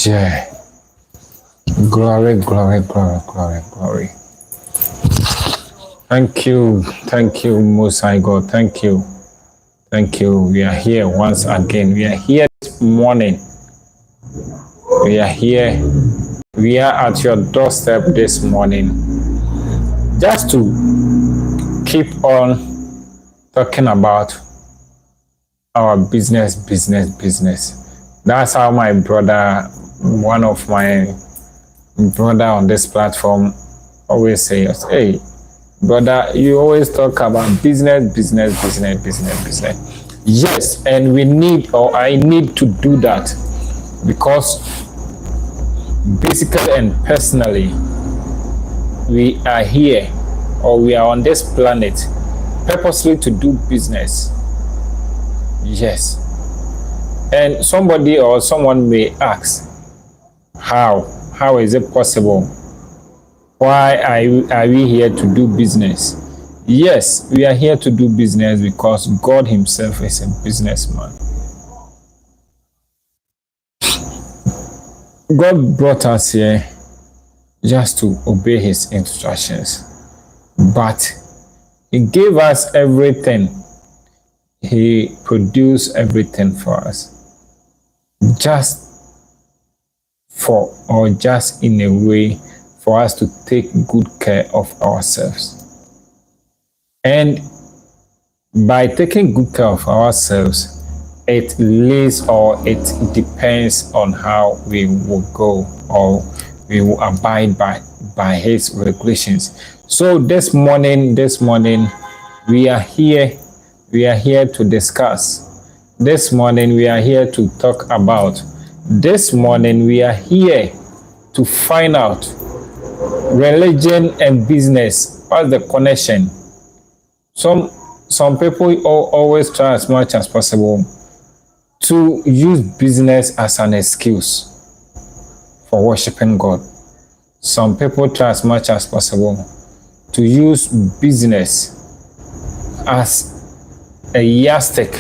Yeah. Glory, glory, glory, glory, glory. Thank you, Most High God. Thank you. We are here once again. We are here this morning. We are here. We are at your doorstep this morning just to keep on talking about our business. That's how my brother, one of my brother on this platform, always says, hey, brother, you always talk about business. Yes, and we need, or I need to do that because basically and personally, we are here, or we are on this planet purposely to do business. Yes. And somebody or someone may ask, how is it possible? Why are we here to do business? Yes, we are here to do business because God himself is a businessman. God brought us here just to obey his instructions, but he gave us everything. He produced everything for us, just in a way for us to take good care of ourselves. And by taking good care of ourselves, it leads, or it depends on how we will go, or we will abide by his regulations. So this morning we are here to discuss. This morning we are here to talk about. This morning we are here to find out religion and business. What's the connection? Some people always try as much as possible to use business as an excuse for worshiping God. Some people try as much as possible to use business as a yardstick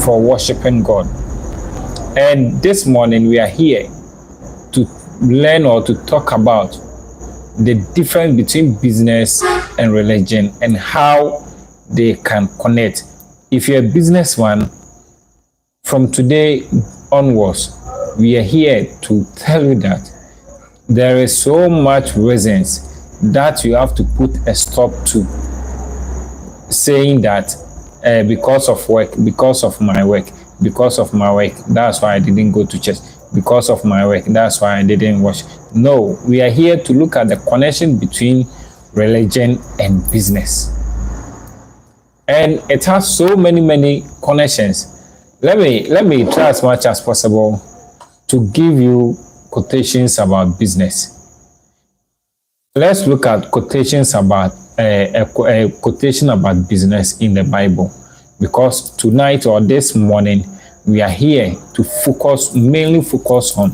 for worshiping God. And this morning we are here to learn or to talk about the difference between business and religion and how they can connect. If you're a businessman, from today onwards, we are here to tell you that there is so much reasons that you have to put a stop to, saying that because of work, because of my work, that's why I didn't go to church. Because of my work, that's why I didn't watch. No, we are here to look at the connection between religion and business. And it has so many connections. Let me try as much as possible to give you quotations about business. Let's look at quotations about a quotation about business in the Bible, because tonight or this morning we are here to mainly focus on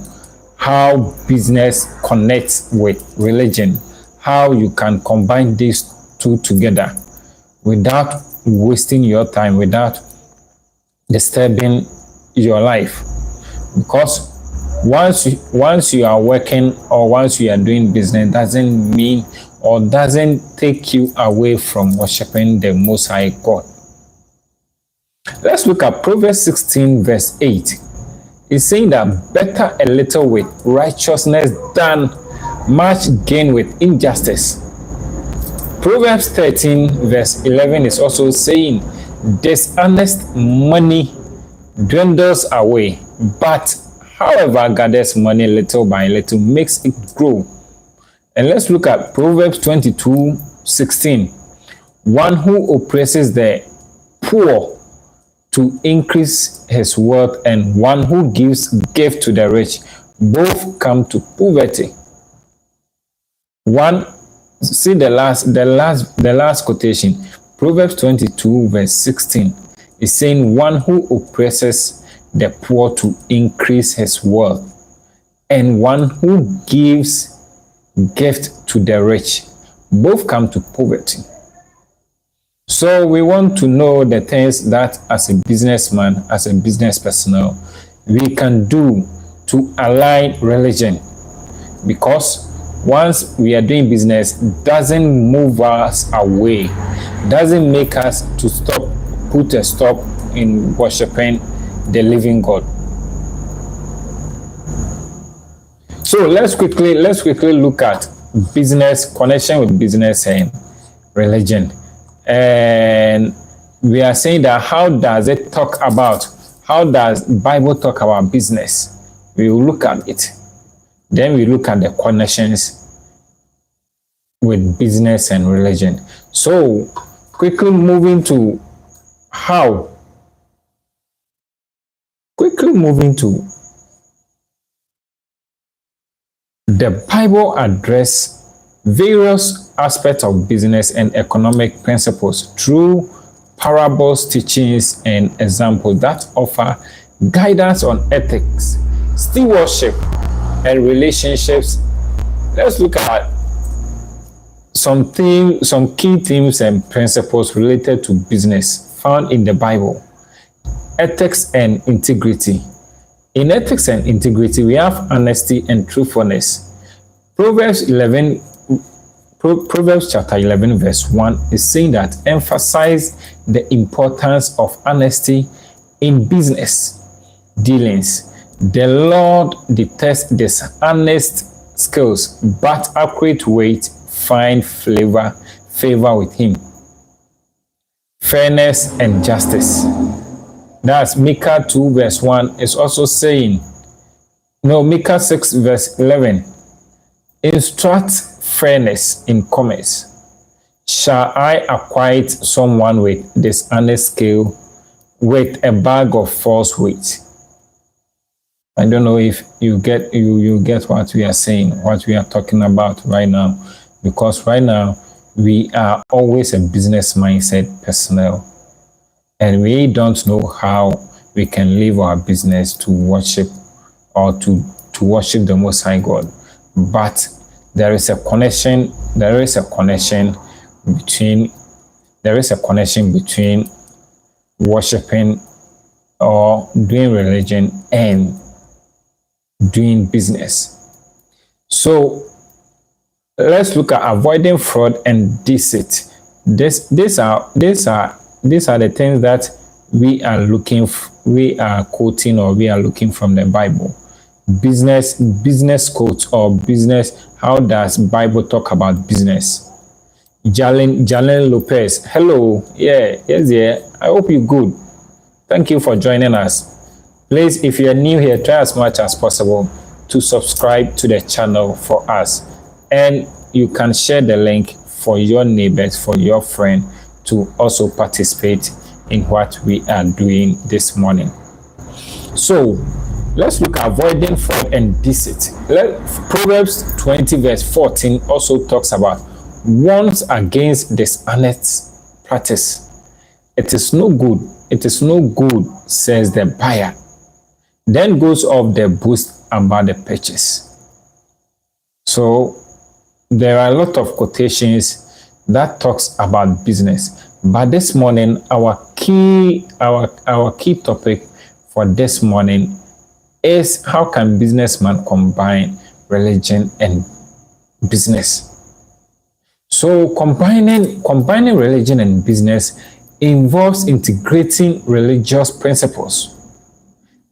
how business connects with religion, how you can combine these two together without wasting your time, without disturbing your life. Because once you are working or once you are doing business, doesn't mean or doesn't take you away from worshiping the Most High God. Let's look at Proverbs 16 verse 8. It's saying that better a little with righteousness than much gain with injustice. Proverbs 13 verse 11 is also saying dishonest money dwindles away, but however gathers money little by little makes it grow. And let's look at Proverbs 22:16. One who oppresses the poor to increase his wealth, and one who gives gift to the rich, both come to poverty. See the last quotation. Proverbs 22 verse 16 is saying one who oppresses the poor to increase his wealth, and one who gives gift to the rich, both come to poverty. So we want to know the things that as a businessman, as a business personnel, we can do to align religion, because once we are doing business, doesn't move us away, doesn't make us to stop, put a stop in worshiping the living God. So let's quickly look at business, connection with business and religion. And we are saying that how does Bible talk about business? We will look at it. Then we look at the connections with business and religion. So quickly moving to the Bible address various aspects of business and economic principles through parables, teachings, and examples that offer guidance on ethics, stewardship, and relationships. Let's look at some key themes and principles related to business found in the Bible. Ethics and integrity. In ethics and integrity, we have honesty and truthfulness. Proverbs chapter 11 verse 1 is saying that emphasize the importance of honesty in business dealings. The Lord detests dishonest skills, but accurate weight find favor with him. Fairness and justice. That's Micah 2 verse 1 is also saying, Micah 6 verse 11, instruct fairness in commerce. Shall I acquit someone with dishonest skill with a bag of false weight? I don't know if you get what we are saying, what we are talking about right now, because right now we are always a business mindset personnel, and we don't know how we can leave our business to worship or to worship the Most High God. But there is a connection between worshiping or doing religion and doing business. So let's look at avoiding fraud and deceit. These are the things that we are quoting, or we are looking from the Bible. Business quotes or business. How does Bible talk about business? Jalen Lopez. Hello. Yes. I hope you're good. Thank you for joining us. Please, if you're new here, try as much as possible to subscribe to the channel for us. And you can share the link for your neighbors, for your friend to also participate in what we are doing this morning. So let's look at avoiding fraud and deceit. Proverbs 20 verse 14 also talks about warns against dishonest practice. It is no good, says the buyer. Then goes off the boast about the purchase. So there are a lot of quotations that talks about business. But this morning, our key topic for this morning is how can businessman combine religion and business. So combining religion and business involves integrating religious principles,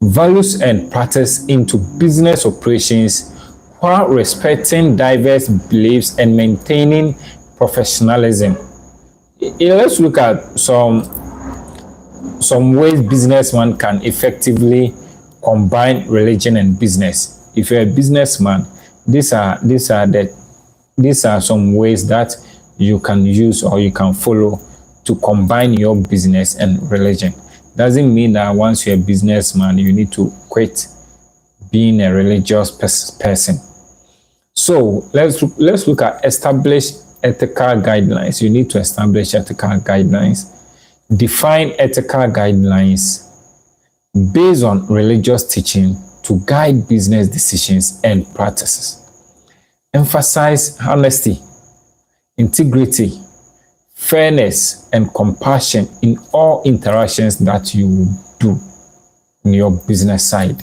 values, and practice into business operations while respecting diverse beliefs and maintaining professionalism. Let's look at some ways businessman can effectively combine religion and business. If you're a businessman, these are some ways that you can use or you can follow to combine your business and religion. Doesn't mean that once you're a businessman, you need to quit being a religious person. So let's look at established ethical guidelines. You need to establish ethical guidelines. Define ethical guidelines based on religious teaching to guide business decisions and practices. Emphasize honesty, integrity, fairness, and compassion in all interactions that you do in your business side.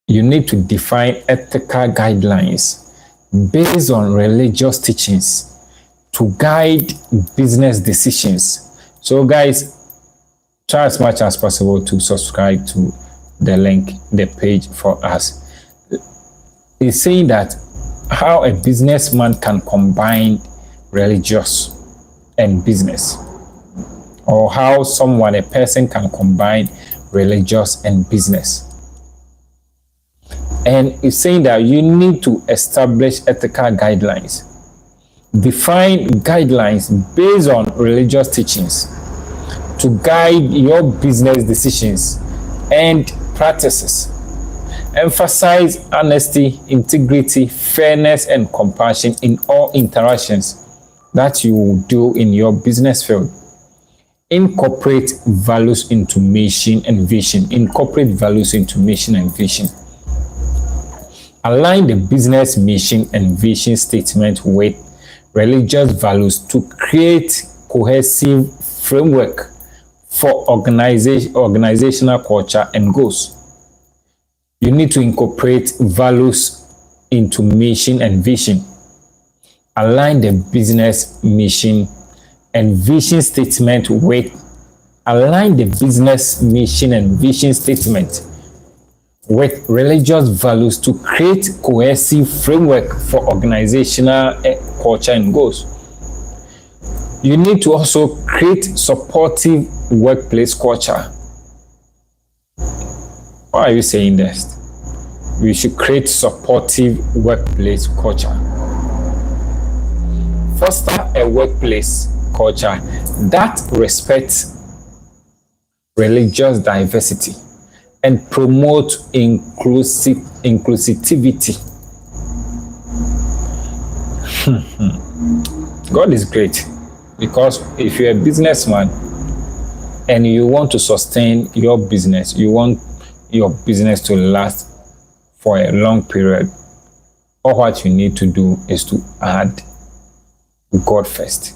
You need to define ethical guidelines based on religious teachings to guide business decisions. So guys, try as much as possible to subscribe to the link, the page for us. It's saying that how a businessman can combine religious and business, or how a person can combine religious and business. And it's saying that you need to establish ethical guidelines. Define guidelines based on religious teachings to guide your business decisions and practices. Emphasize honesty, integrity, fairness, and compassion in all interactions that you will do in your business field. Incorporate values into mission and vision. Incorporate values into mission and vision. Align the business mission and vision statement with religious values to create cohesive framework for organizational culture and goals. You need to incorporate values into mission and vision. Align the business mission and vision statement with religious values to create cohesive framework for organizational culture and goals. You need to also create supportive workplace culture. Why are you saying this? We should create supportive workplace culture. Foster a workplace culture that respects religious diversity and promote inclusivity. God is great, because if you're a businessman and you want to sustain your business, you want your business to last for a long period, all what you need to do is to add God first.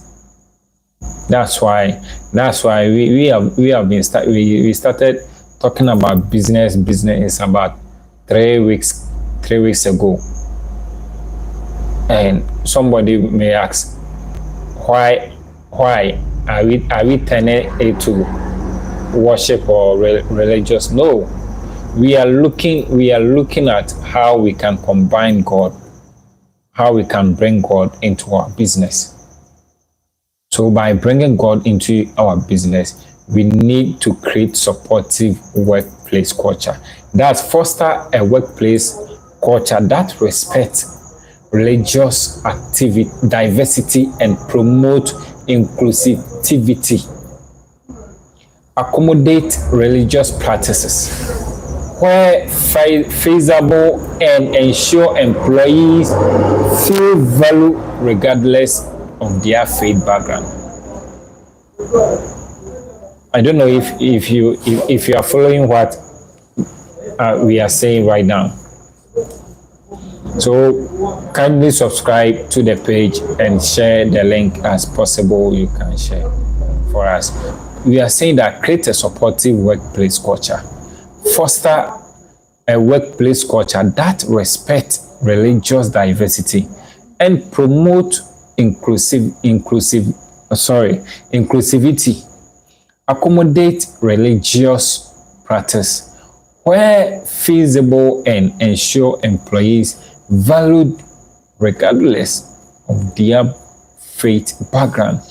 That's why we started talking about business about 3 weeks ago. And somebody may ask, why are we turning it to worship or religious? No, we are looking at how we can combine God, how we can bring God into our business. So by bringing God into our business, we need to create supportive workplace culture. That's foster a workplace culture that respects religious activity, diversity, and promote inclusivity. Accommodate religious practices where feasible and ensure employees feel value regardless of their faith background. I don't know if you are following what we are saying right now. So kindly subscribe to the page and share the link as possible. You can share for us. We are saying that create a supportive workplace culture. Foster a workplace culture that respects religious diversity and promote inclusivity. Accommodate religious practice where feasible and ensure employees valued regardless of their faith background.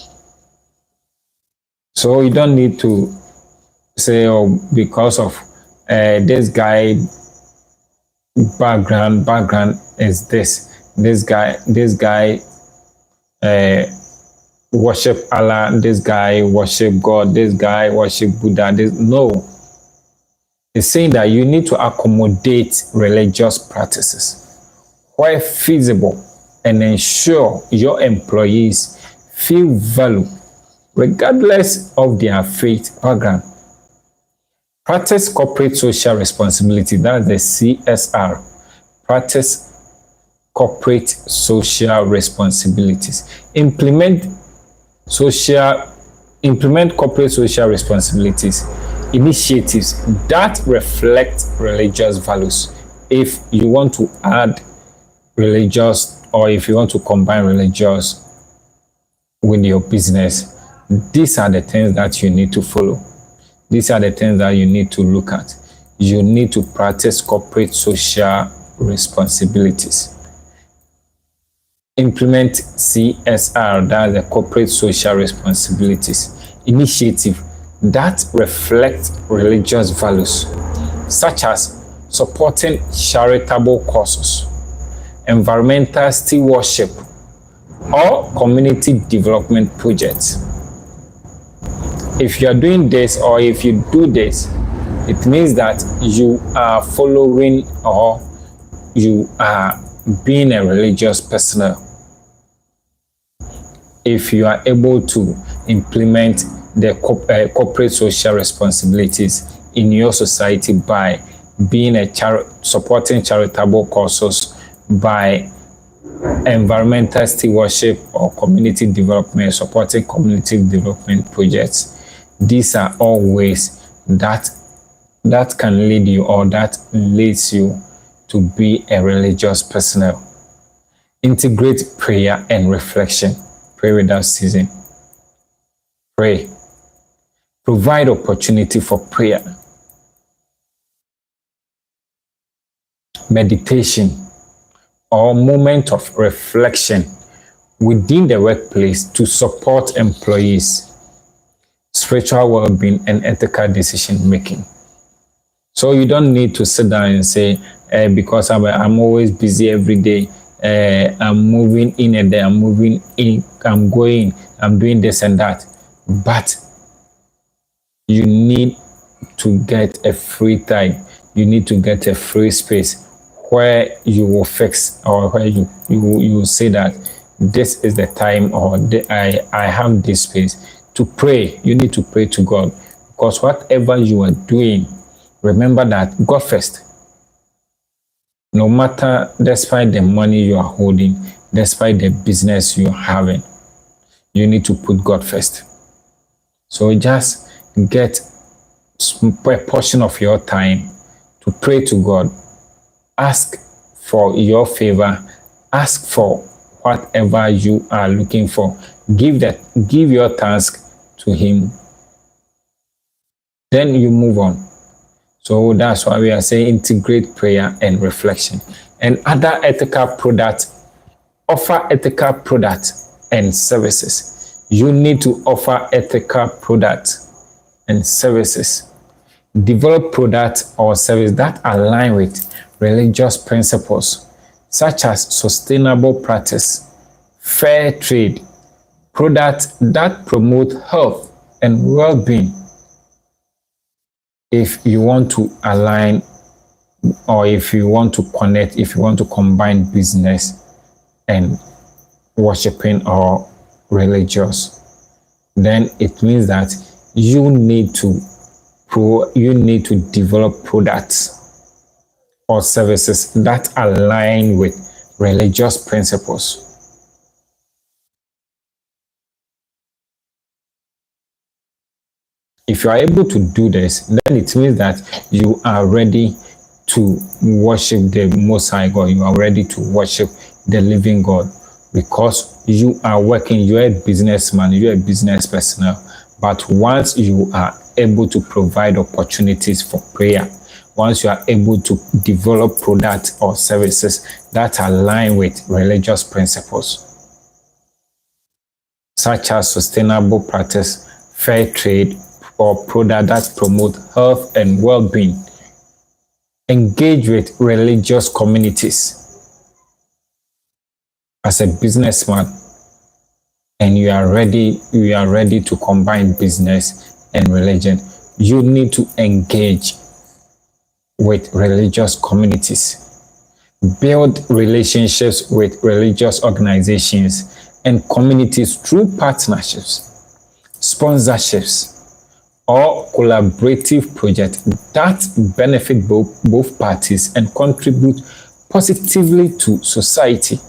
So you don't need to say, oh, because of this guy background is this guy worship Allah, this guy worship God, this guy worship Buddha. No, it's saying that you need to accommodate religious practices where feasible and ensure your employees feel value regardless of their faith background. Practice corporate social responsibility, that's the CSR. Practice corporate social responsibilities. Implement corporate social responsibilities initiatives that reflect religious values if you want to add religious, or if you want to combine religious with your business, these are the things that you need to follow. These are the things that you need to look at. You need to practice corporate social responsibilities. Implement CSR, that's the corporate social responsibilities initiative that reflect religious values, such as supporting charitable causes, environmental stewardship, or community development projects. If you are doing this, or if you do this, it means that you are following, or you are being a religious person. If you are able to implement the corporate social responsibilities in your society by being supporting charitable causes, by environmental stewardship or community development, supporting community development projects, these are all ways that can lead you, or that leads you to be a religious personnel. Integrate prayer and reflection. Pray without ceasing. Pray. Provide opportunity for prayer. Meditation or moment of reflection within the workplace to support employees, spiritual well-being, and ethical decision making. So you don't need to sit down and say, because I'm always busy every day, I'm moving in and there, I'm moving in, I'm going, I'm doing this and that. But you need to get a free time. You need to get a free space where you will fix, or where you will say that this is the time, or I have this space to pray. You need to pray to God, because whatever you are doing, remember that God first. No matter, despite the money you are holding, despite the business you are having, you need to put God first. So just get a portion of your time to pray to God. Ask for your favor. Ask for whatever you are looking for. Give your task to Him. Then you move on. So that's why we are saying integrate prayer and reflection. And other ethical products, offer ethical products and services. You need to offer ethical products and services. Develop products or services that align with religious principles, such as sustainable practice, fair trade, products that promote health and well-being. If you want to align, or if you want to connect, if you want to combine business and worshiping or religious, then it means that you need to develop products or services that align with religious principles. If you are able to do this, then it means that you are ready to worship the Most High God. You are ready to worship the living God, because you are working, you are a businessman, you are a business personnel. But once you are able to provide opportunities for prayer, once you are able to develop products or services that align with religious principles, such as sustainable practice, fair trade, or products that promote health and well-being, engage with religious communities. As a businessman, and you are ready to combine business and religion, you need to engage with religious communities. Build relationships with religious organizations and communities through partnerships, sponsorships, or collaborative projects that benefit both parties and contribute positively to society.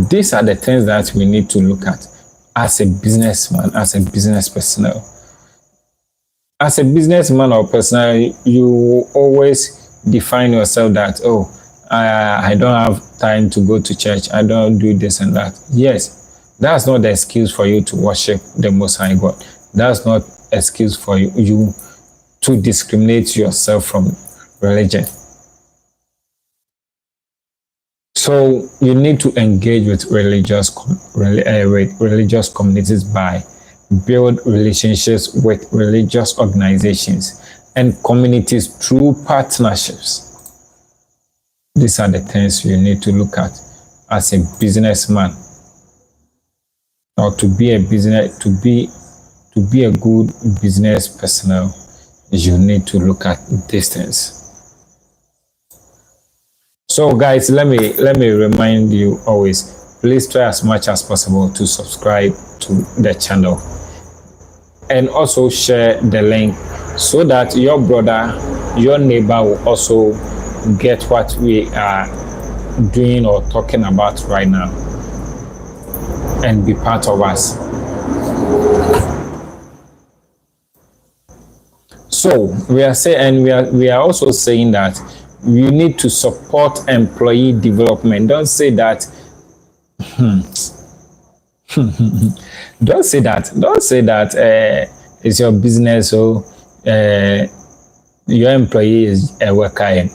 These are the things that we need to look at as a businessman, as a business personnel. As a businessman or person, you always define yourself that, oh, I don't have time to go to church. I don't do this and that. Yes, that's not the excuse for you to worship the Most High God. That's not excuse for you to discriminate yourself from religion. So you need to engage with religious communities by build relationships with religious organizations and communities through partnerships. These are the things you need to look at as a businessman, or to be a good business personnel. You need to look at these things. So guys, let me remind you always, please try as much as possible to subscribe to the channel and also share the link so that your brother, your neighbor will also get what we are doing or talking about right now and be part of us. So we are saying, and we are also saying that you need to support employee development. Don't say that. Don't say that. Don't say that it's your business, so your employee is a worker. And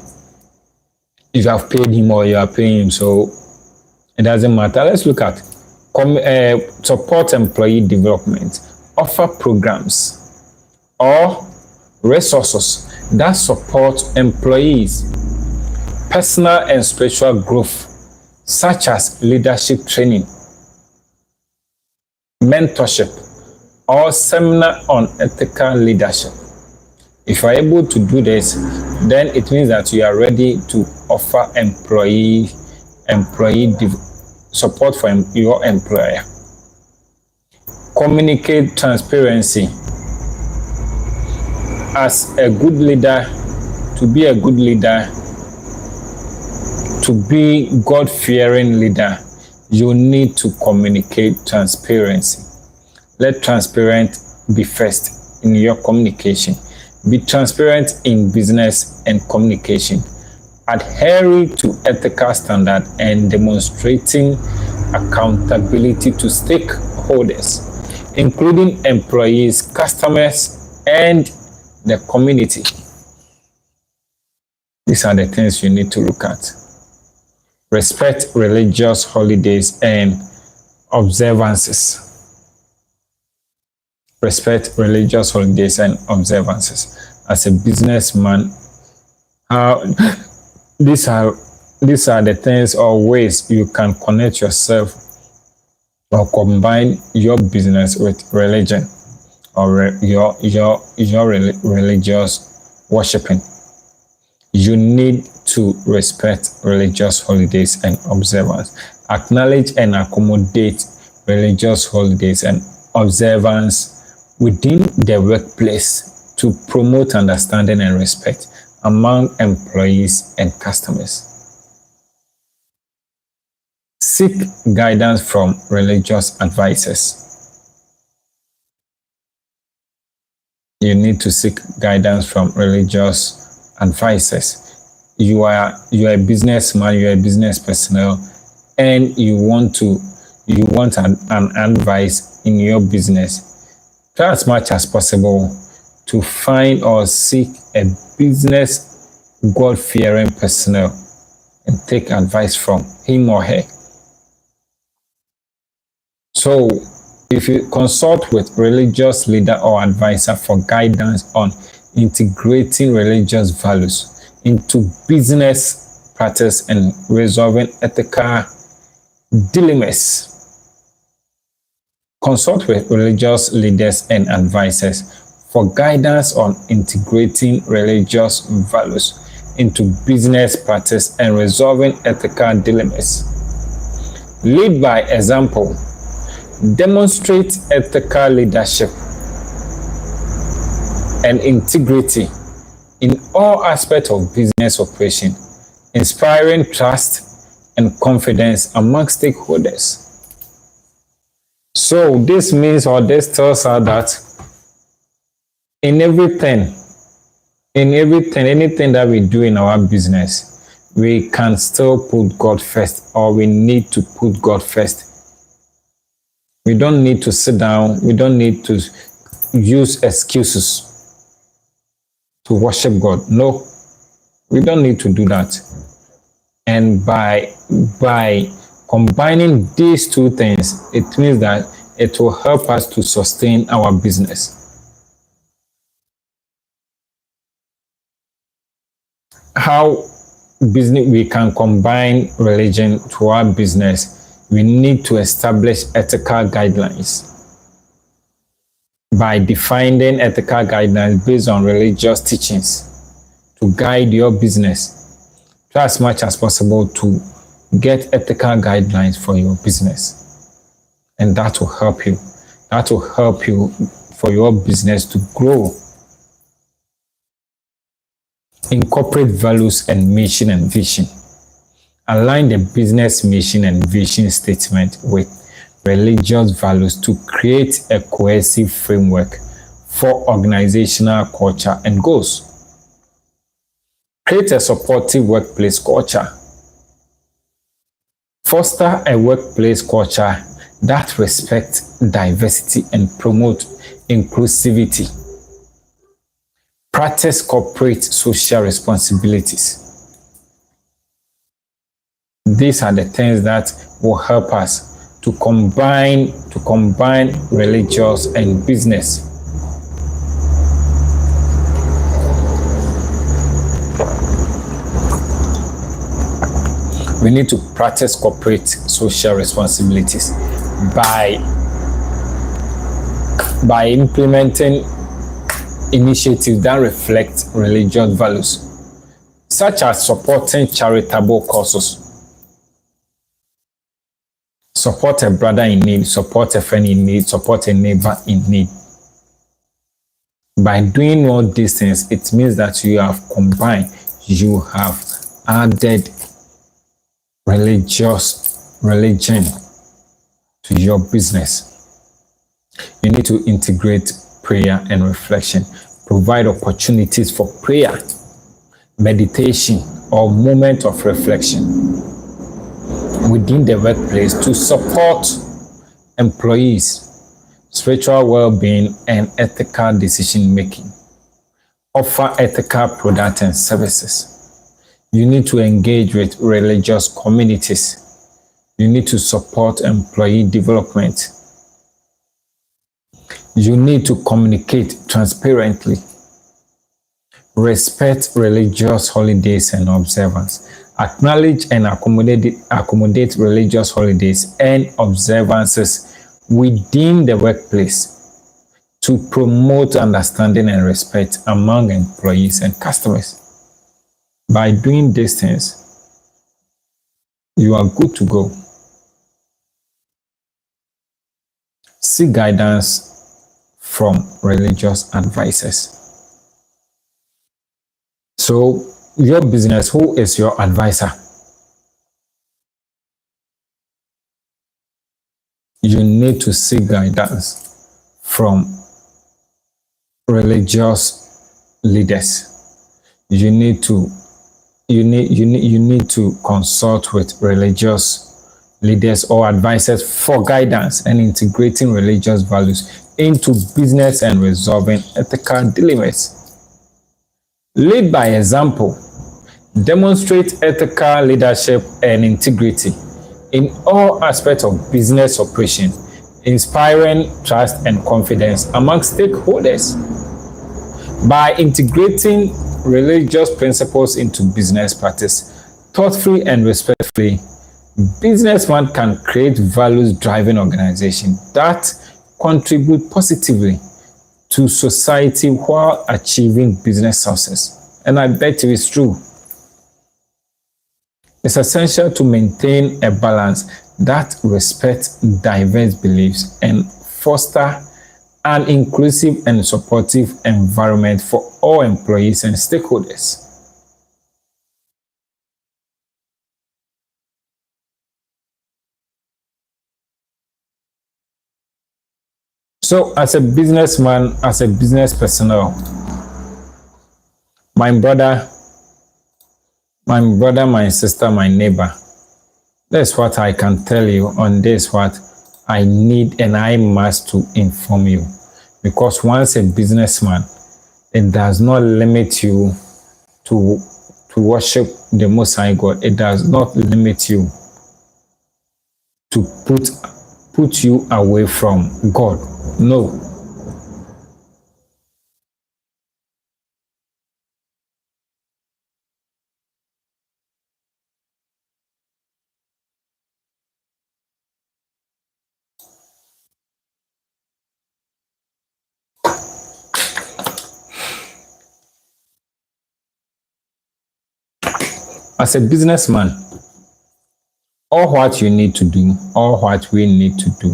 if you have paid him or you are paying him, so it doesn't matter. Let's look at support employee development. Offer programs or resources that support employees' personal and spiritual growth, such as leadership training, mentorship, or seminar on ethical leadership. If you are able to do this, then it means that you are ready to offer employee support for your employer. Communicate transparency. As a good leader, to be a good leader, to be God-fearing leader, you need to communicate transparency. Let transparent be first in your communication. Be transparent in business and communication. Adhering to ethical standards and demonstrating accountability to stakeholders, including employees, customers, and the community. These are the things you need to look at. Respect religious holidays and observances. Respect religious holidays and observances. As a businessman, these are the things or ways you can connect yourself or combine your business with religion or your religious worshiping. You need to respect religious holidays and observance. Acknowledge and accommodate religious holidays and observance within the workplace to promote understanding and respect among employees and customers. Seek guidance from religious advisors. You need to seek guidance from religious advisors. You are a businessman, you are a business personnel, and you want an advice in your business. Try as much as possible to find or seek a business God-fearing personnel and take advice from him or her. So if you consult with religious leader or advisor for guidance on integrating religious values into business practice and resolving ethical dilemmas, consult with religious leaders and advisors for guidance on integrating religious values into business practice and resolving ethical dilemmas. Lead by example. Demonstrate ethical leadership and integrity in all aspects of business operation, inspiring trust and confidence among stakeholders. So this means, or this tells us that In everything, anything that we do in our business, we can still put God first, or we need to put God first. We don't need to sit down, we don't need to use excuses to worship God. No, we don't need to do that. And by combining these two things, it means that it will help us to sustain our business. How business we can combine religion to our business? We need to establish ethical guidelines. By defining ethical guidelines based on religious teachings to guide your business, try as much as possible to get ethical guidelines for your business, and that will help you. That will help you for your business to grow. Incorporate values and mission and vision. Align the business mission and vision statement with religious values to create a cohesive framework for organizational culture and goals. Create a supportive workplace culture. Foster a workplace culture that respects diversity and promote inclusivity. Practice corporate social responsibilities. These are the things that will help us to combine religious and business. We need to practice corporate social responsibilities by implementing initiatives that reflect religious values, such as supporting charitable causes. Support a brother in need, support a friend in need, support a neighbor in need. By doing all these things, it means that you have combined, you have added religion to your business. You need to integrate prayer and reflection. Provide opportunities for prayer, meditation, or moment of reflection within the workplace to support employees' spiritual well-being and ethical decision-making. Offer ethical products and services. You need to engage with religious communities. You need to support employee development. You need to communicate transparently. Respect religious holidays and observance. Acknowledge and accommodate religious holidays and observances within the workplace to promote understanding and respect among employees and customers. By doing these things, you are good to go. Seek guidance from religious advisors. So, your business, who is your advisor? You need to seek guidance from religious leaders. You need to consult with religious leaders or advisors for guidance and integrating religious values into business and resolving ethical dilemmas. Lead by example. Demonstrate ethical leadership and integrity in all aspects of business operation, inspiring trust and confidence among stakeholders. By integrating religious principles into business practice thoughtfully and respectfully, businessmen can create values-driven organizations that contribute positively to society while achieving business success. And I bet you it's true. It's essential to maintain a balance that respects diverse beliefs and foster an inclusive and supportive environment for all employees and stakeholders. So, as a businessman, as a business personnel, my brother, my sister, my neighbor, that's what I can tell you on this, what I need and I must to inform you. Because once a businessman, it does not limit you to worship the Most High God. It does not limit you to put you away from God. No. As a businessman, all what you need to do, all what we need to do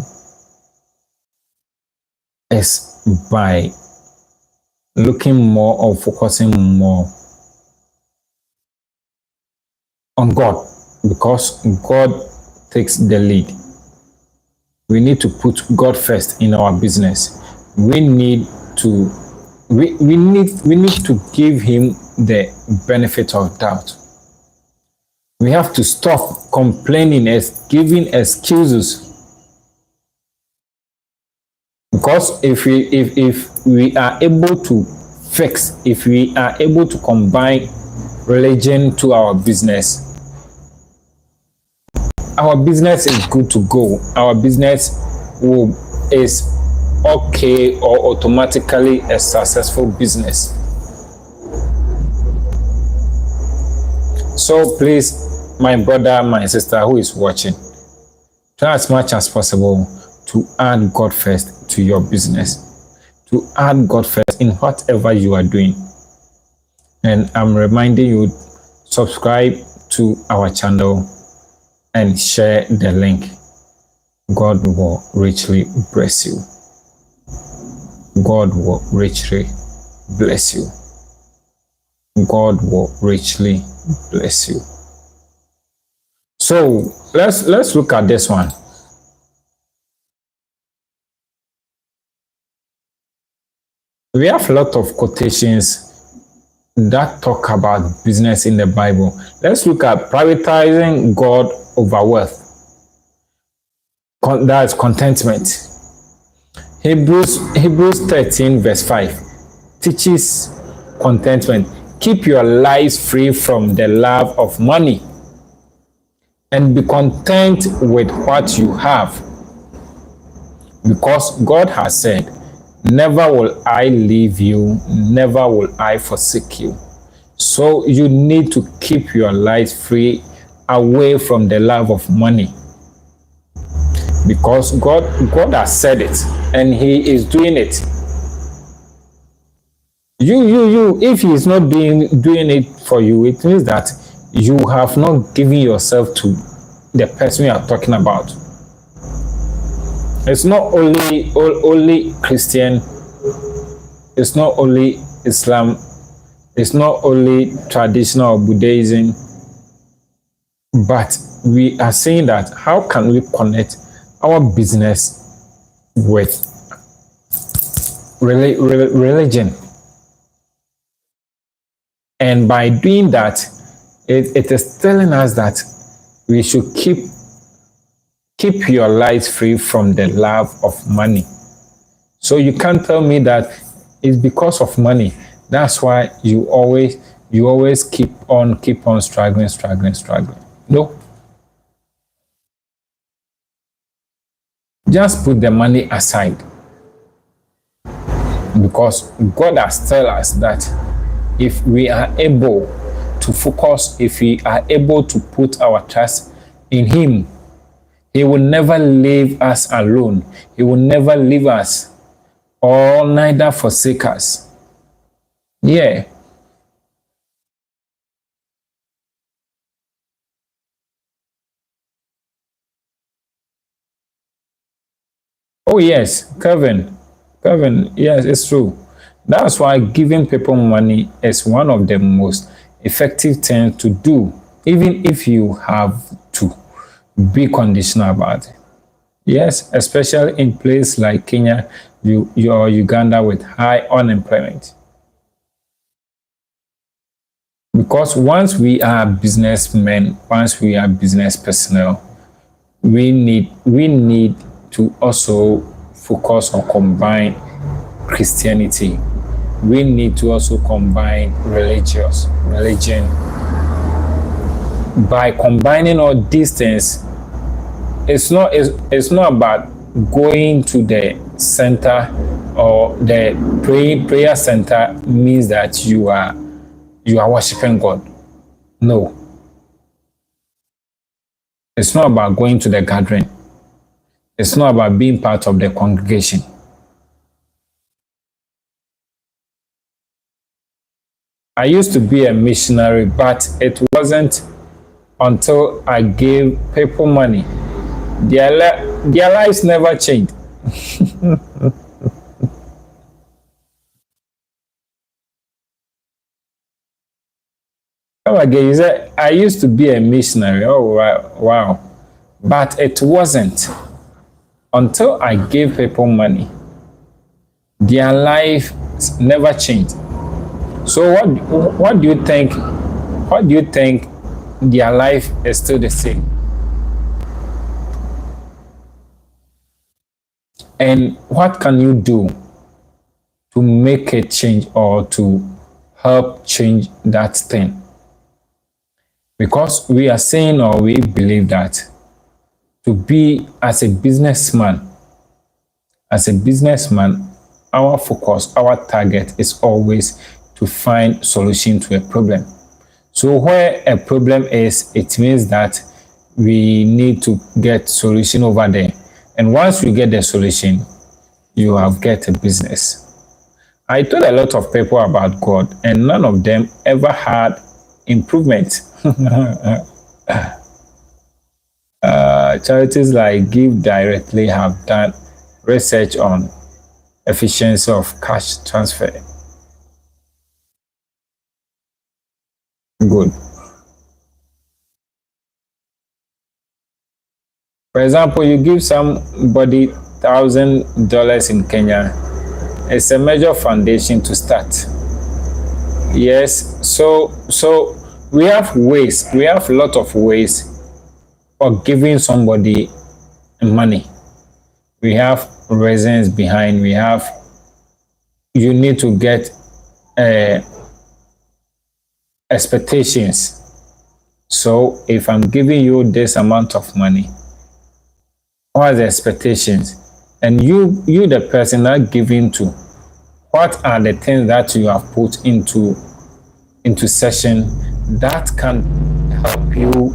is by looking more or focusing more on God, because God takes the lead. We need to put God first in our business. We need to we need to give him the benefit of doubt. We have to stop complaining as giving excuses. Because if we are able to fix, if we are able to combine religion to our business is good to go. Our business is okay or automatically a successful business. So please, my brother, my sister who is watching, try as much as possible to add God first to your business, to add God first in whatever you are doing. And I'm reminding you, subscribe to our channel and share the link. God will richly bless you. God will richly bless you. God will richly bless you. So let's look at this one. We have a lot of quotations that talk about business in the Bible. Let's look at prioritizing God over wealth. That's contentment. Hebrews 13 verse 5 teaches contentment. Keep your lives free from the love of money and be content with what you have, because God has said, never will I leave you, never will I forsake you. So you need to keep your life free away from the love of money, because God has said it and he is doing it. You if he is not doing it for you, it means that you have not given yourself to the person you are talking about. It's not only Christian, it's not only Islam, it's not only traditional Buddhism, but we are saying that how can we connect our business with religion? And by doing that, it is telling us that we should keep your lives free from the love of money. So you can't tell me that it's because of money. That's why you always keep on struggling. No. Just put the money aside. Because God has told us that if we are able to focus, if we are able to put our trust in him, he will never leave us alone. He will never leave us or neither forsake us. Yeah. Oh yes, Kevin, yes, it's true. That's why giving people money is one of the most effective things to do, even if you have to be conditional about it. Yes, especially in places like Kenya, or Uganda with high unemployment. Because once we are businessmen, once we are business personnel, we need to also focus on combine Christianity. We need to also combine religion. By combining all these things, it's not about going to the center or the prayer center means that you are worshiping God. No. It's not about going to the gathering. It's not about being part of the congregation. I used to be a missionary, but it wasn't until I gave people money. Their lives never changed. Come again, you said, I used to be a missionary. Oh, wow. But it wasn't until I gave people money. Their life never changed. So what do you think? What do you think their life is still the same? And what can you do to make a change or to help change that thing? Because we are saying or we believe that to be as a businessman, our focus, our target is always to find solution to a problem. So where a problem is, it means that we need to get solution over there. And once we get the solution, you have get a business. I told a lot of people about God, and none of them ever had improvement. Charities like Give Directly have done research on efficiency of cash transfer. Good. For example, you give somebody $1,000 in Kenya. It's a major foundation to start. Yes, so we have ways. We have a lot of ways of giving somebody money. We have reasons behind. You need to get expectations. So if I'm giving you this amount of money, what are the expectations? And you the person not giving to, what are the things that you have put into session that can help you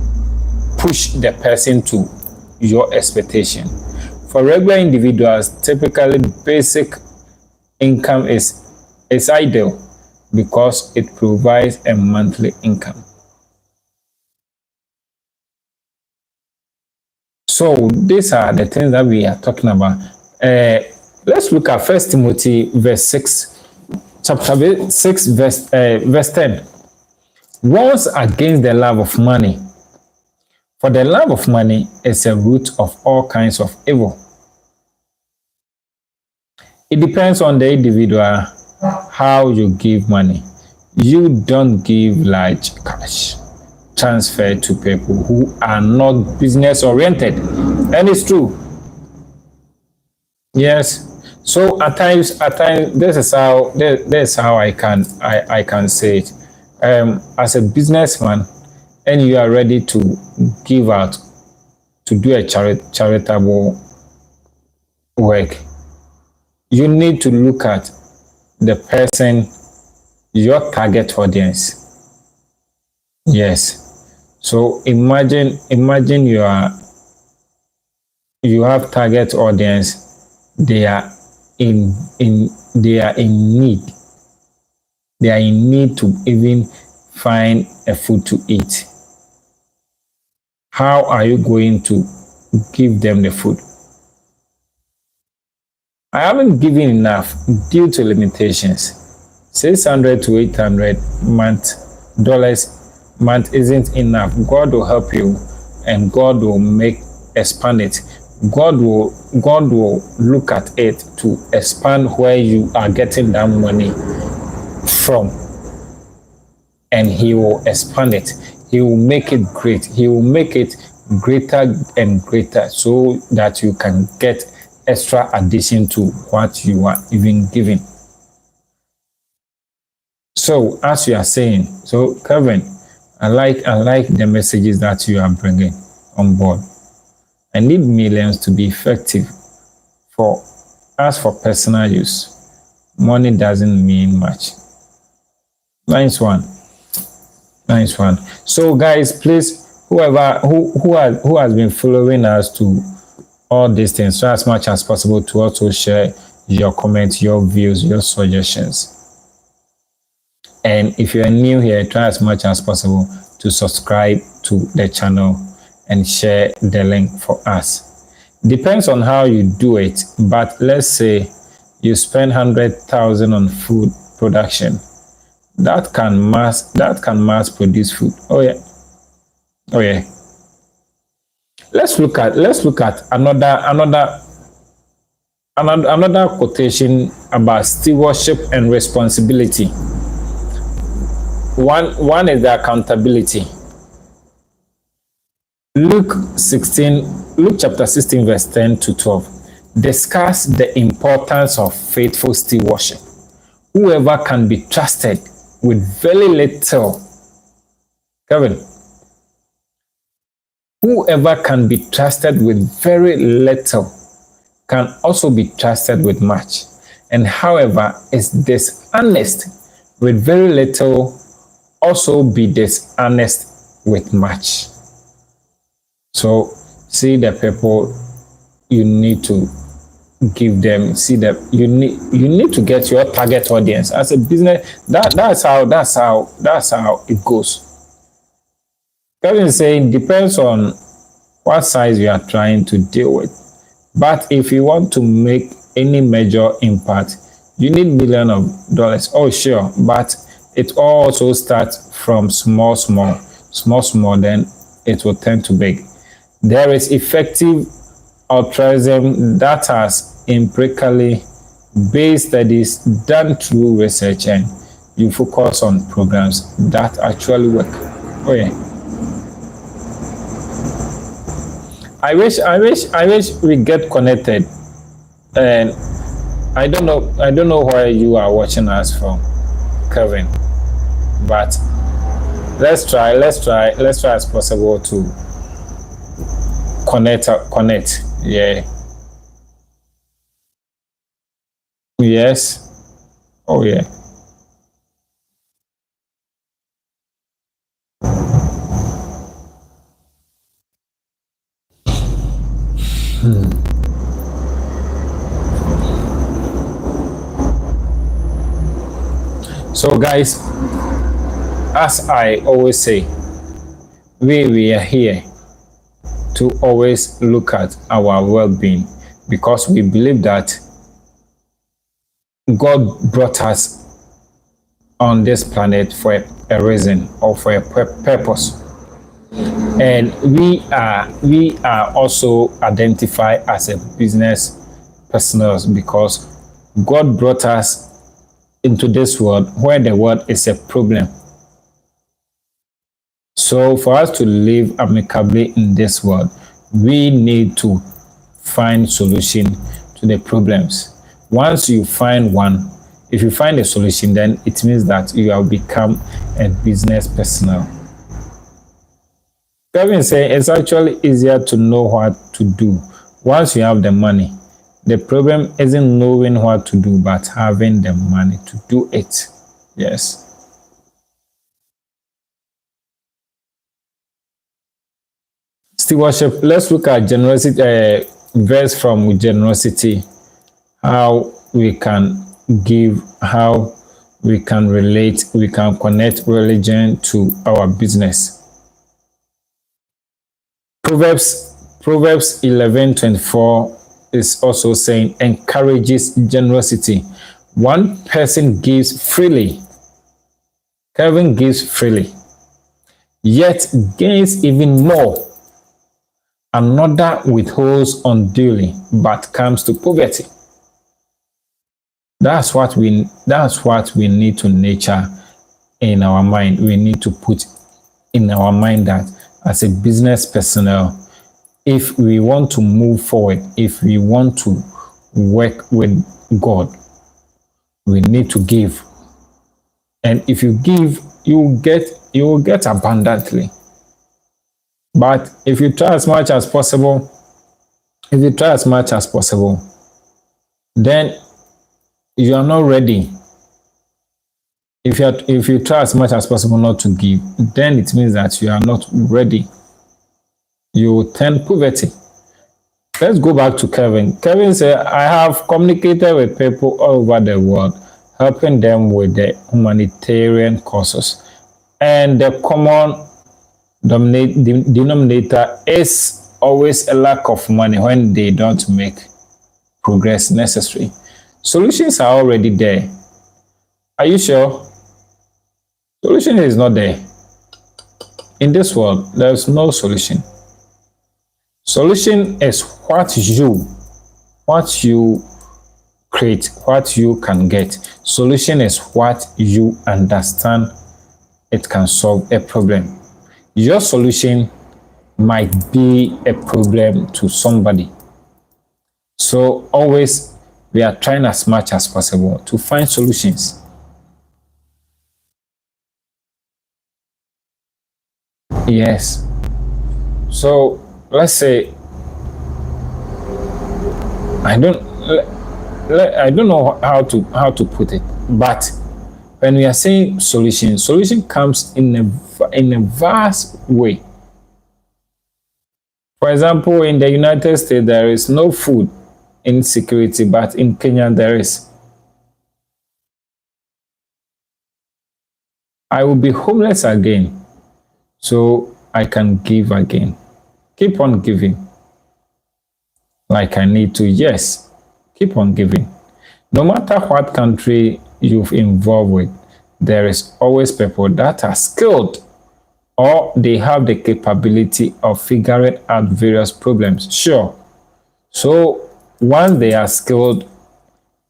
push the person to your expectation? For regular individuals, typically basic income is ideal because it provides a monthly income. So these are the things that we are talking about. Let's look at 1 Timothy verse 6, chapter 6, verse 10. Warns against the love of money. For the love of money is a root of all kinds of evil. It depends on the individual how you give money. You don't give large cash transfer to people who are not business oriented, and it's true. Yes. So at times, this is how I can say it. As a businessman, and you are ready to give out to do a charitable work, you need to look at the person, your target audience. Yes. So imagine you have target audience. They are in need. They are in need to even find a food to eat. How are you going to give them the food? I haven't given enough due to limitations. $600 to $800 month isn't enough. God will help you and God will expand it. God will look at it to expand where you are getting that money from, and he will expand it. He will make it great. He will make it greater and greater so that you can get extra addition to what you are even giving. So as you are saying, so Kevin, I like the messages that you are bringing on board. I need millions to be effective. For as for personal use, money doesn't mean much. Nice one. Nice one. So guys, please, who has been following us to all these things, so as much as possible to also share your comments, your views, your suggestions. And if you are new here, try as much as possible to subscribe to the channel and share the link for us. Depends on how you do it, but let's say you spend 100,000 on food production. That can mass produce food. Oh yeah. Let's look at another quotation about stewardship and responsibility. One is the accountability. Luke chapter 16, verse 10 to 12 discuss the importance of faithful stewardship. Whoever can be trusted with very little, Kevin, whoever can be trusted with very little can also be trusted with much. And however is dishonest with very little, also be dishonest with much. So see the people you need to give them, see that you need to get your target audience as a business. That's how it goes. Kevin is saying depends on what size you are trying to deal with. But if you want to make any major impact, you need millions of dollars. Oh sure, but it also starts from small, then it will turn to big. There is effective altruism that has empirically based studies done through research, and you focus on programs that actually work. Oh yeah. I wish we get connected. And I don't know where you are watching us from, Kevin. But let's try as possible to connect. Yeah. Yes. Oh yeah. So guys, as I always say, we are here to always look at our well-being, because we believe that God brought us on this planet for a reason or for a purpose. And we are also identified as a business personnel because God brought us into this world where the world is a problem. So for us to live amicably in this world, we need to find solution to the problems. Once you find one, if you find a solution, then it means that you have become a business personnel. Kevin saying it's actually easier to know what to do once you have the money. The problem isn't knowing what to do, but having the money to do it. Yes. Stewardship. Let's look at generosity, verse from generosity, how we can give, how we can relate, we can connect religion to our business. Proverbs 11:24 is also saying encourages generosity. One person gives freely. Kevin gives freely, yet gains even more. Another withholds unduly but comes to poverty. That's what we need to nurture in our mind. We need to put in our mind that as a business personnel, if we want to move forward, if we want to work with God, we need to give. And if you give, you will get abundantly. But if you try as much as possible, then you are not ready. If you try as much as possible not to give, then it means that you are not ready. You will turn poverty. Let's go back to Kevin. Kevin said, I have communicated with people all over the world, helping them with the humanitarian causes. And the common denominator is always a lack of money when they don't make progress necessary. Solutions are already there. Are you sure? Solution is not there. In this world, there's no solution. Solution is what you create, what you can get. Solution is what you understand it can solve a problem. Your solution might be a problem to somebody. So always we are trying as much as possible to find solutions. Yes. So let's say I don't know how to put it, but when we are saying solution comes in a vast way. For example, in the United States, there is no food insecurity, but in Kenya there is. I will be homeless again, so I can give again. Keep on giving. Like I need to, yes, keep on giving. No matter what country you've involved with, there is always people that are skilled or they have the capability of figuring out various problems. Sure. So once they are skilled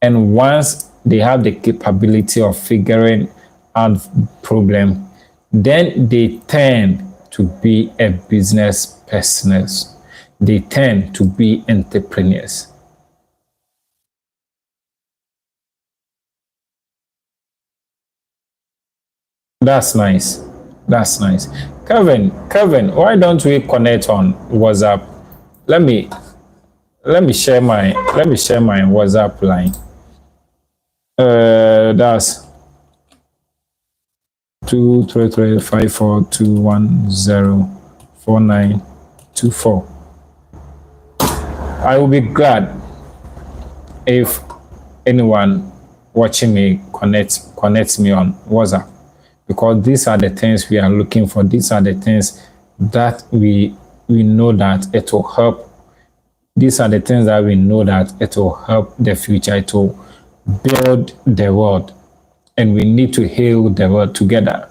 and once they have the capability of figuring out problem, then they tend to be a business persons. They tend to be entrepreneurs. That's nice. That's nice. Kevin, why don't we connect on WhatsApp? Let me let me share my WhatsApp line. That's 23354210492 I will be glad if anyone watching me connects me on WhatsApp, because these are the things we are looking for. These are the things that we know that it will help. These are the things that we know that it will help the future. It will build the world, and we need to heal the world together.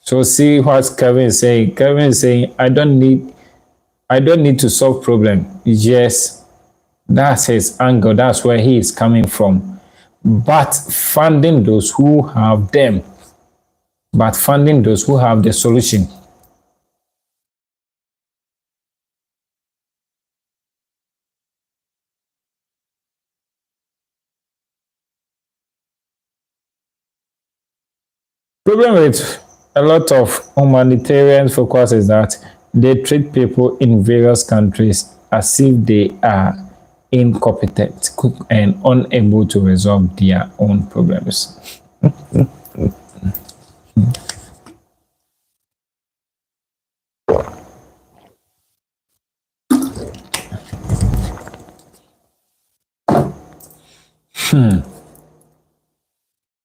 So see what Kevin is saying. Kevin is saying, I don't need to solve problem. Yes, that's his angle. That's where he is coming from. But funding those who have them, but funding those who have the solution. Problem with a lot of humanitarian focus is that they treat people in various countries as if they are incompetent and unable to resolve their own problems.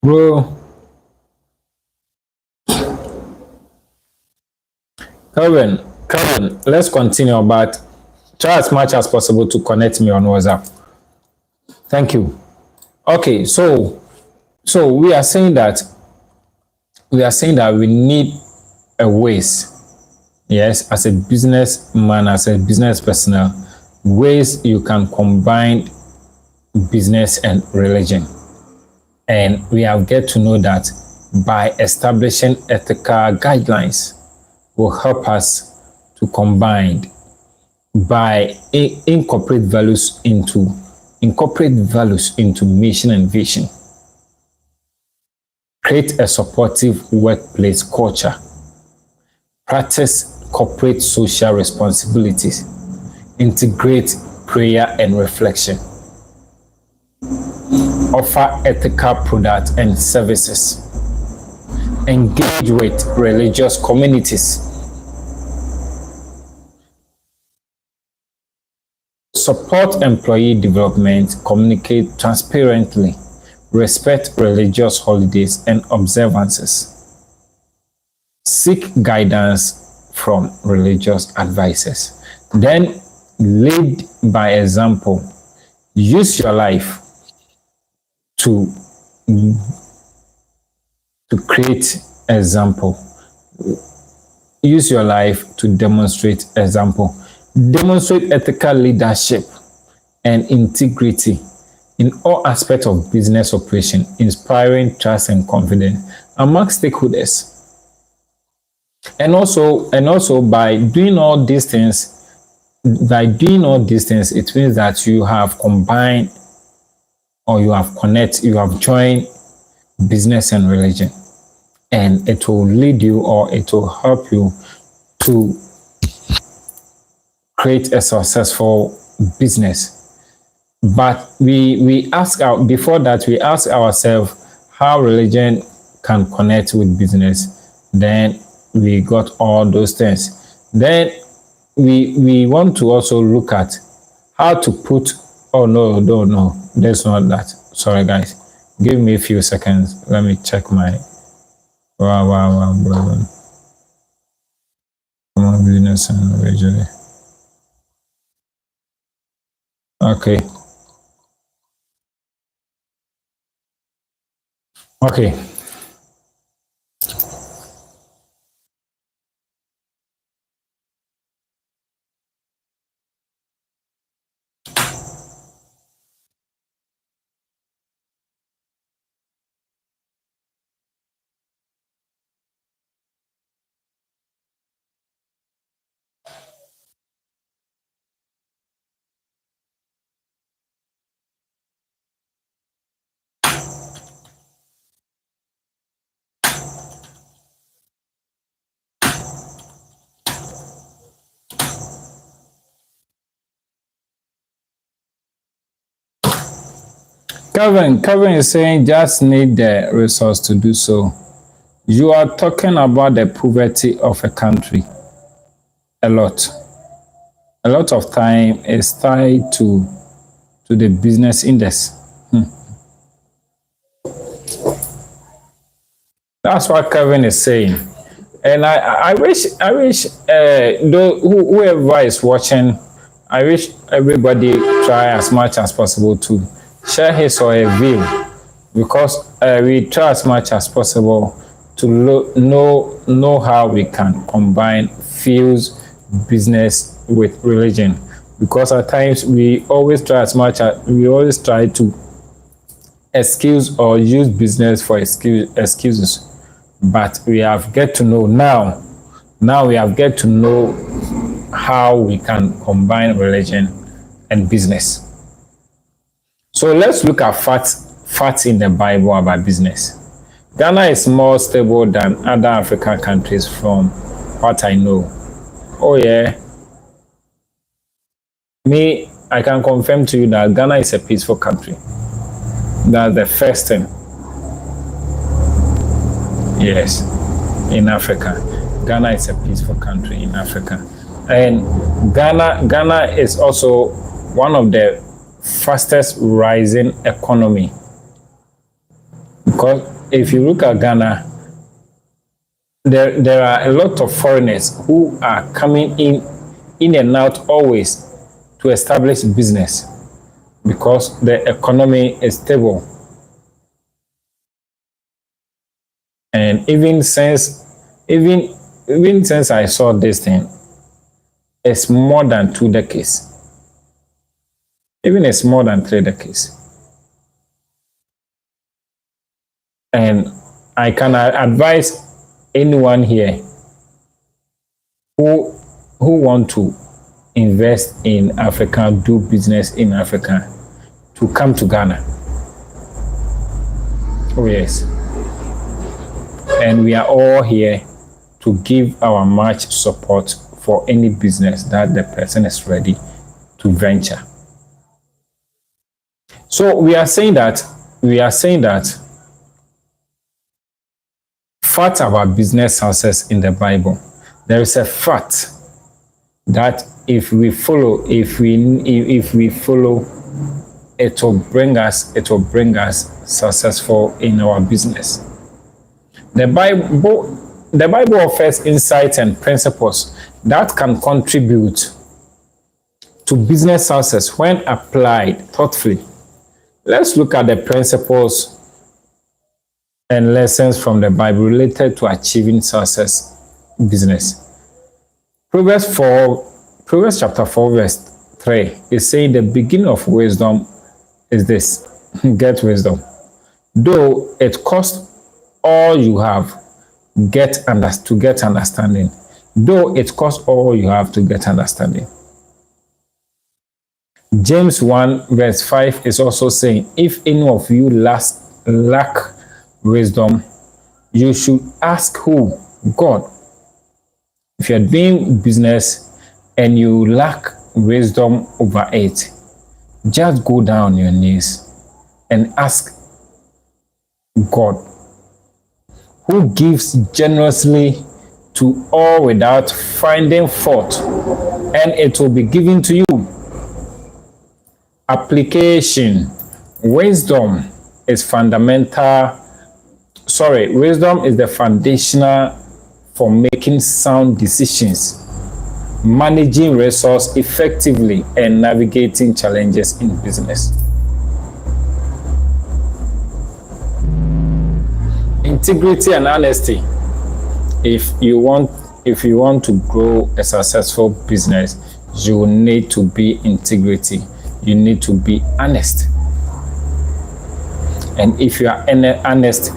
Bro, Kevin, let's continue, but try as much as possible to connect me on WhatsApp. Thank you. Okay, so we are saying that we need a ways. Yes, as a businessman, as a business personnel, ways you can combine business and religion. And we have get to know that by establishing ethical guidelines will help us to combine by incorporate values into mission and vision, create a supportive workplace culture, practice corporate social responsibilities, integrate prayer and reflection, offer ethical products and services, engage with religious communities, support employee development, communicate transparently, respect religious holidays and observances, seek guidance from religious advisors. Then lead by example. Use your life to create example. Use your life to demonstrate example. Demonstrate ethical leadership and integrity in all aspects of business operation, inspiring trust and confidence among stakeholders. And also by doing all these things, it means that you have combined or you have you have joined business and religion, and it will lead you or it will help you to create a successful business. But we ask before that we ask ourselves how religion can connect with business. Then we got all those things. Then we want to also look at how to put. Oh no, that's not that. Sorry guys, give me a few seconds. Let me check my wow. Business and religion. Okay. Okay. Kevin is saying just need the resource to do so. You are talking about the poverty of a country a lot. A lot of time is tied to the business index. That's what Kevin is saying. And I wish whoever is watching, I wish everybody try as much as possible to share his or her view, because we try as much as possible to know how we can combine fuse business with religion, because at times we always try to excuse or use business for excuses, but we have get to know now we have get to know how we can combine religion and business. So let's look at facts in the Bible about business. Ghana is more stable than other African countries from what I know. Oh yeah, me, I can confirm to you that Ghana is a peaceful country. That's the first thing. Yes, in Africa. Ghana is a peaceful country in Africa. And Ghana is also one of the fastest rising economy. Because if you look at Ghana, there are a lot of foreigners who are coming in and out always to establish business, because the economy is stable. And even even since I saw this thing, it's more than 2 decades. Even it's more than 3 decades. And I can advise anyone here who want to invest in Africa, do business in Africa, to come to Ghana. Oh yes. And we are all here to give our much support for any business that the person is ready to venture. So we are saying that fact about business success in the Bible. There is a fact that if we follow, it will bring us successful in our business. The Bible offers insights and principles that can contribute to business success when applied thoughtfully. Let's look at the principles and lessons from the Bible related to achieving success business. Proverbs chapter 4 verse 3 is saying the beginning of wisdom is this: get wisdom. Though it costs all you have, to get understanding. Though it costs all you have to get understanding. James 1 verse 5 is also saying, if any of you lack wisdom, you should ask who? God. If you're doing business and you lack wisdom over it, just go down on your knees and ask God, who gives generously to all without finding fault, and it will be given to you. Application. Wisdom is the foundational for making sound decisions, managing resources effectively, and navigating challenges in business. Integrity and honesty. If you want to grow a successful business, you need to be integrity. You need to be honest. And if you are honest,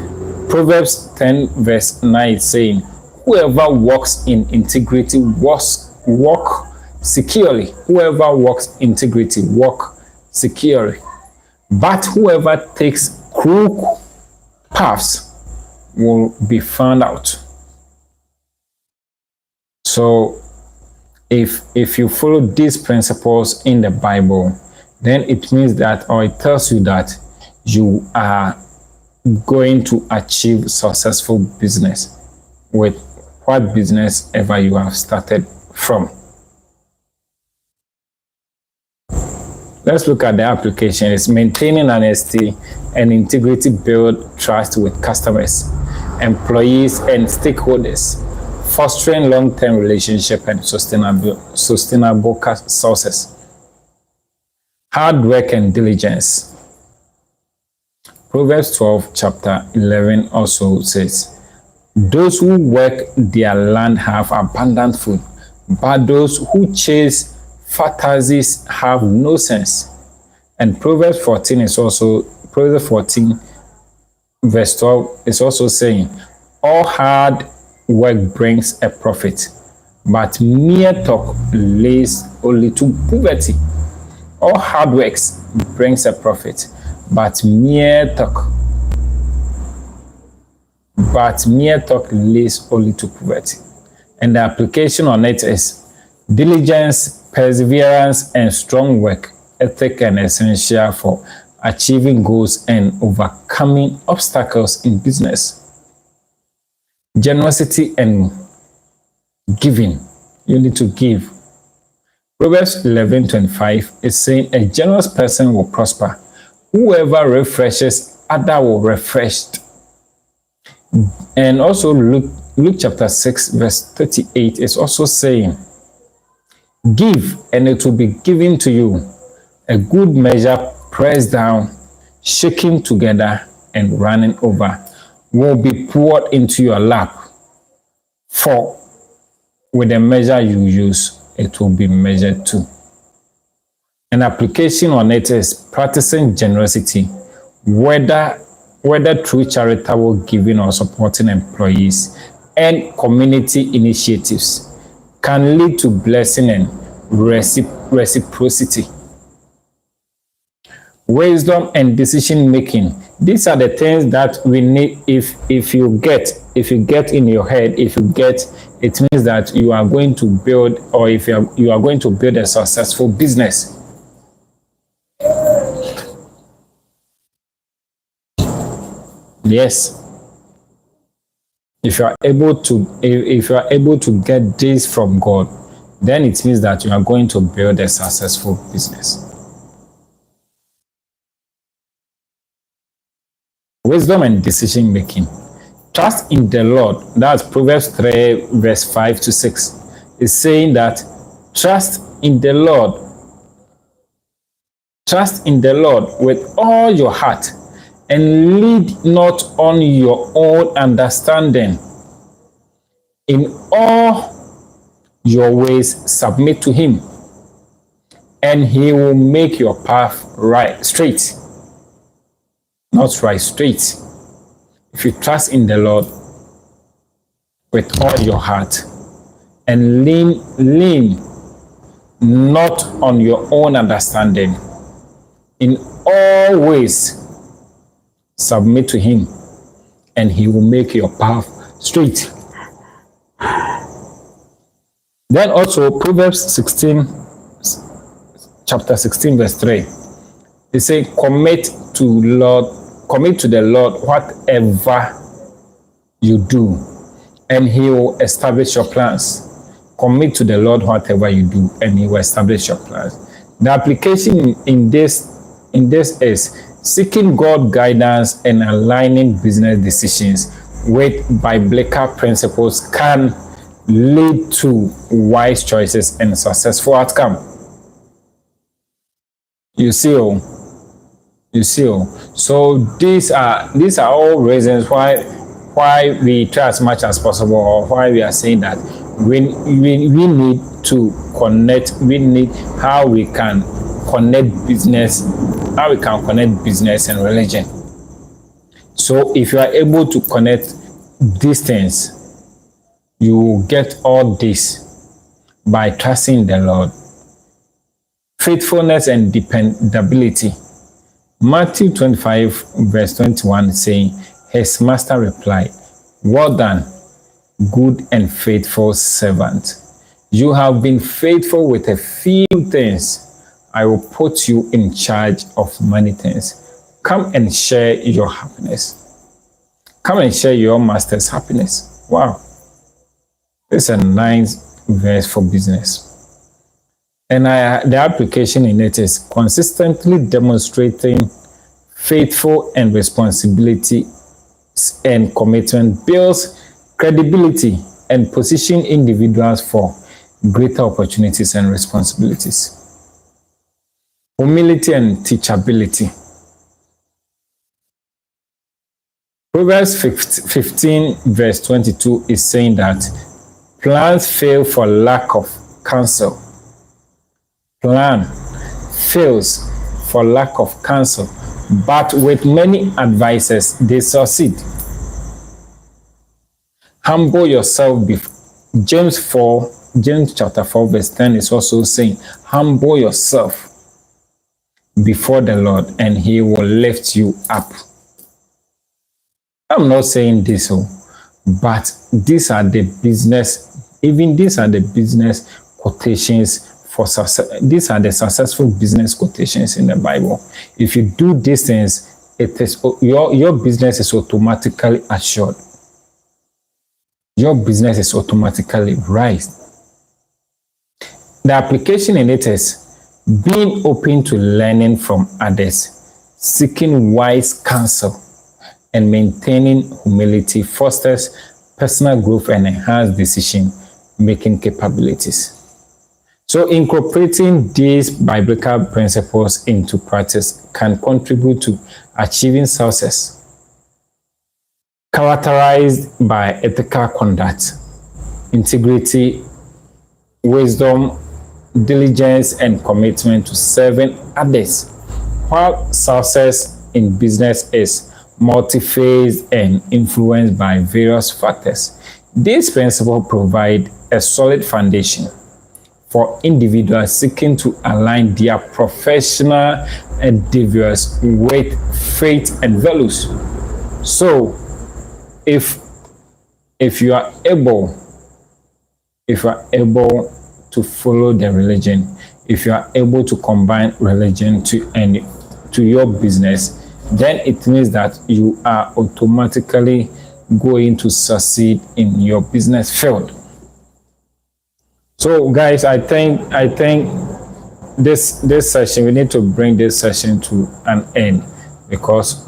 Proverbs 10 verse 9 is saying, whoever walks in integrity walk securely. Whoever walks integrity walk securely. But whoever takes crooked paths will be found out. So if you follow these principles in the Bible, then it means that, or it tells you that you are going to achieve successful business with what business ever you have started from. Let's look at the application. It's maintaining honesty and integrity, build trust with customers, employees, and stakeholders, fostering long-term relationship and sustainable success. Hard work and diligence. Proverbs 12 chapter 11 also says, those who work their land have abundant food, but those who chase fantasies have no sense. And Proverbs 14 verse 12 is also saying, all hard work brings a profit, but mere talk leads only to poverty. All hard works brings a profit, but mere talk leads only to poverty. And the application on it is diligence, perseverance, and strong work ethic and essential for achieving goals and overcoming obstacles in business. Generosity and giving. You need to give. Proverbs 11:25 is saying, a generous person will prosper. Whoever refreshes, other will refreshed. And also Luke chapter 6 verse 38 is also saying, give and it will be given to you. A good measure pressed down, shaking together, and running over will be poured into your lap. For with the measure you use, it will be measured too. An application on it is practicing generosity, whether through charitable giving or supporting employees and community initiatives, can lead to blessing and reciprocity. Wisdom and decision making, these are the things that we need. If you get in your head, it means that you are going to build, or if you are going to build a successful business. Yes, if you are able to get this from God, then it means that you are going to build a successful business. Wisdom and decision making. Trust in the Lord. That's Proverbs 3, verse 5 to 6. It's saying that trust in the Lord. Trust in the Lord with all your heart and lead not on your own understanding. In all your ways submit to him, and he will make your path straight. Not right, straight. If you trust in the Lord with all your heart and lean not on your own understanding, in all ways submit to him, and he will make your path straight. Then also Proverbs 16, chapter 16, verse 3. They say, commit to the Lord whatever you do, and he will establish your plans. Commit to the Lord whatever you do, and he will establish your plans. The application in this is seeking God guidance and aligning business decisions with biblical principles can lead to wise choices and successful outcome. You see. So these are all reasons why we try as much as possible, or why we are saying that we need to connect. We need how we can connect business and religion. So if you are able to connect these things, you will get all this by trusting the Lord. Faithfulness and dependability. Matthew 25, verse 21 saying, his master replied, well done, good and faithful servant. You have been faithful with a few things. I will put you in charge of many things. Come and share your happiness. Come and share your master's happiness. Wow. It's a nice verse for business. And the application in it is consistently demonstrating faithful and responsibility and commitment builds credibility and position individuals for greater opportunities and responsibilities. Humility and teachability. Proverbs 15 verse 22 is saying that plans fail for lack of counsel. Plan fails for lack of counsel, but with many advisors they succeed. Humble yourself before. James chapter 4 verse 10 is also saying, humble yourself before the Lord and he will lift you up. I'm not saying this, but these are the business quotations for success. These are the successful business quotations in the Bible. If you do these things, it is your business is automatically assured. Your business is automatically right. The application in it is being open to learning from others, seeking wise counsel, and maintaining humility fosters personal growth and enhanced decision-making capabilities. So incorporating these biblical principles into practice can contribute to achieving success, characterized by ethical conduct, integrity, wisdom, diligence, and commitment to serving others. While success in business is multi-phased and influenced by various factors, these principles provide a solid foundation for individuals seeking to align their professional endeavors with faith and values. So, if if you are able if you are able to follow the religion, if you are able to combine religion to your business, then it means that you are automatically going to succeed in your business field. So guys, I think this session, we need to bring this session to an end because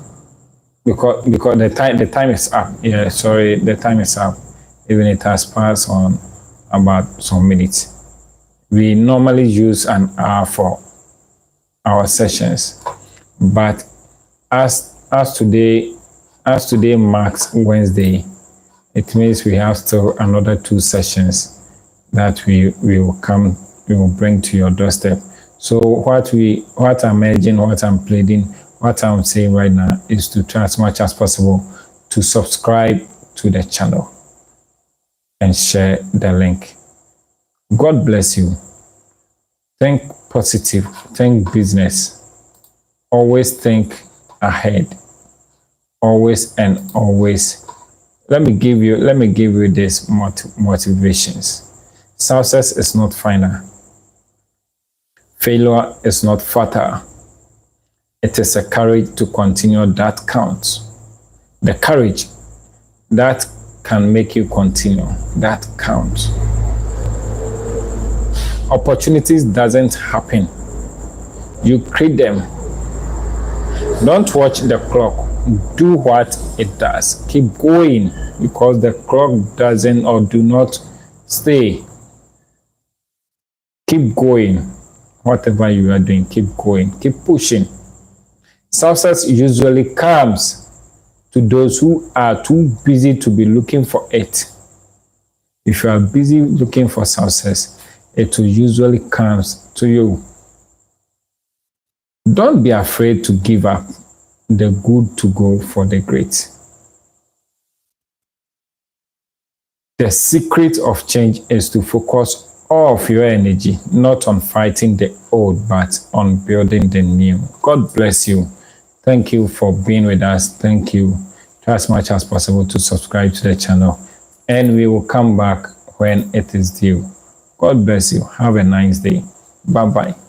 the time is up. Yeah, sorry, the time is up. Even it has passed on about some minutes. We normally use an hour for our sessions, but as today marks Wednesday, it means we have still another 2 sessions that we will bring to your doorstep. So what I'm urging, what I'm pleading, what I'm saying right now is to try as much as possible to subscribe to the channel and share the link. God bless you. Think positive, think business. Always think ahead. Always and always. Let me give you this motivations. Success is not final. Failure is not fatal. It is a courage to continue that counts. The courage that can make you continue, that counts. Opportunities doesn't happen. You create them. Don't watch the clock. Do what it does. Keep going because the clock doesn't or do not stay. Keep going. Whatever you are doing, keep going. Keep pushing. Success usually comes to those who are too busy to be looking for it. If you are busy looking for success, it will usually come to you. Don't be afraid to give up the good to go for the great. The secret of change is to focus all of your energy not on fighting the old but on building the new. God bless you. Thank you for being with us. Thank you. Try as much as possible to subscribe to the channel, and we will come back when it is due. God bless you. Have a nice day. Bye bye.